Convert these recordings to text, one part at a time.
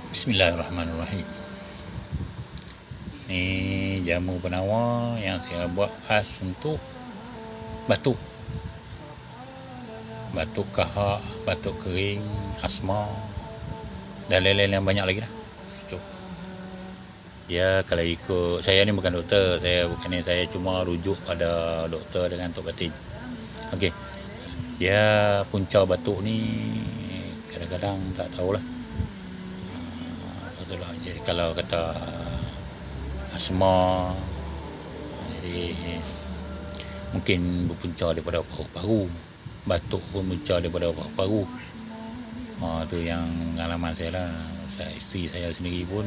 Bismillahirrahmanirrahim. Ni jamu penawar yang saya buat khas untuk batuk. Batuk kahak, batuk kering, asma dan lain-lain yang banyak lagi lah. Dia kalau ikut, saya ni bukan doktor, saya cuma rujuk pada doktor dengan Tok Katin. Okey. Dia punca batuk ni kadang-kadang tak tahulah. Jadi kalau kata asma, jadi mungkin berpunca daripada paru-paru, batuk pun punca daripada paru-paru. Tu yang pengalaman saya lah. Isteri saya sendiri pun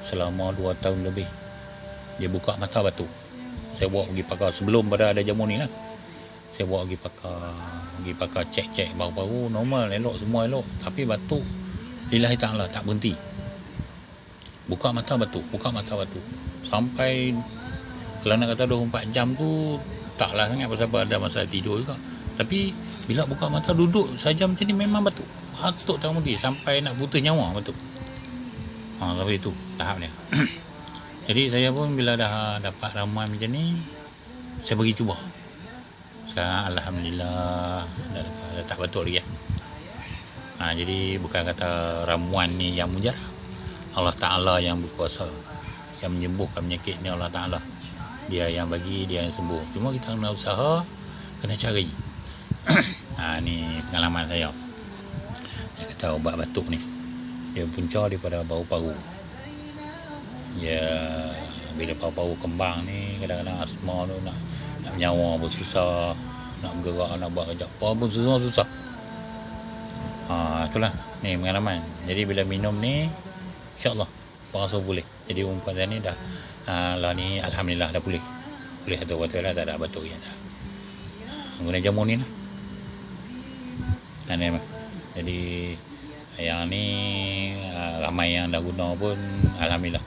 selama 2 tahun lebih dia buka mata batuk. Saya bawa pergi pakar sebelum pada ada jamu ni lah. Saya bawa pergi pakar cek paru-paru normal, elok, semua elok, tapi batuk lillahi ta'ala tak berhenti. Buka mata batuk sampai kalau nak kata 24 jam tu taklah sangat, pasal ada masa tidur juga. Tapi bila buka mata duduk saja macam ni memang batuk tak berhenti sampai nak putus nyawa batuk. Tapi itu tahap dia. Jadi saya pun bila dah dapat ramuan macam ni, saya bagi cuba. Sekarang alhamdulillah dah tak batuk lagi. Jadi bukan kata ramuan ni yang mujarab, Allah Ta'ala yang berkuasa, yang menyembuhkan penyakit ni Allah Ta'ala. Dia yang bagi, dia yang sembuh. Cuma kita kena usaha, kena cari. Ni pengalaman saya. Dia kata ubat batuk ni, dia punca daripada paru-paru. Bila paru-paru kembang ni, kadang-kadang asma tu nak menyawa pun susah, nak bergerak, nak buat kerja apa pun susah. Itulah ni pengalaman. Jadi bila minum ni, InsyaAllah rasa boleh. Jadi perempuan saya ni dah ni alhamdulillah dah boleh satu kata dah tak ada batuk ya. Guna jamu ni lah. Jadi yang ni ramai yang dah guna pun alhamdulillah.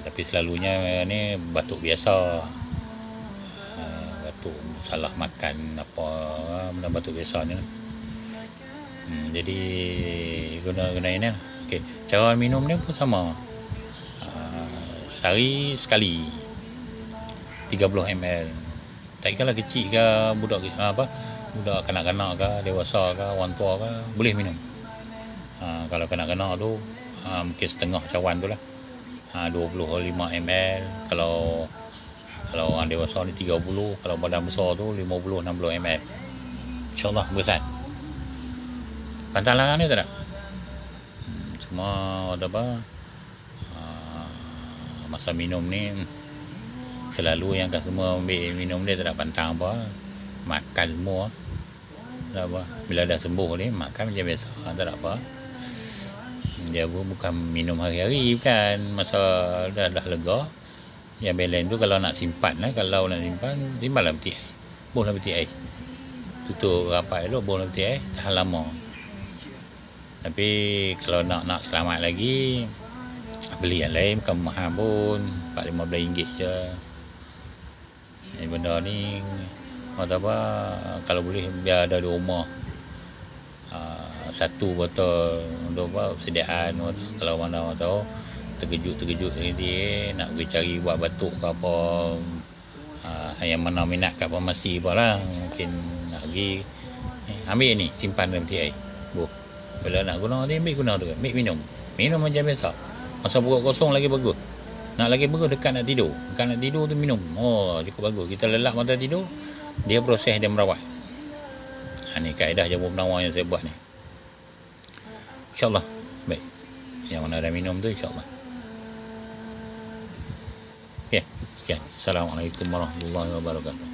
Tapi selalunya ni batuk biasa, batuk salah makan apa, benda batuk biasa ni lah. Jadi guna ini lah. Okay. Cara minum dia pun sama. Sehari sekali 30 ml. Tak kira kecil ke, budak kanak-kanak ke, dewasa ke, orang tua ke, boleh minum. Kalau kanak-kanak tu mungkin setengah cawan tu lah, 25 ml. Kalau orang dewasa ni 30, kalau badan besar tu 50-60 ml. InsyaAllah besar. Pantang larang ni tak ada. Cuma masa minum ni selalu yang semua ambil minum dia tak ada pantang apa, makan semua tak apa. Bila dah sembuh ni makan macam biasa, tak ada apa. Dia pun bukan minum hari-hari, bukan. Masa dah lega, yang balance tu kalau nak simpan lah, simpanlah peti air, boleh peti air, tutup rapat elok, boleh peti air, tahan lama. Tapi kalau nak selamat lagi, beli yang lain, bukan mahal pun, 4-15 ringgit je. Benda ni kalau boleh biar ada di rumah, satu botol untuk persediaan. Kalau mana tahu terkejut sendiri nak pergi cari buat batuk ke apa, yang mana minat kat farmasi apalah, mungkin nak pergi ambil ni, simpan dalam peti air. Bila nak guna ni, ambil minum macam biasa. Masa perut kosong lagi bagus. Nak lagi bagus dekat nak tidur tu minum. Cukup bagus. Kita lelap mata tidur, dia proses, dia merawat. Ni kaedah jamu penawar yang saya buat ni. InsyaAllah baik. Yang mana ada minum tu InsyaAllah. Sekian. Assalamualaikum warahmatullahi wabarakatuh.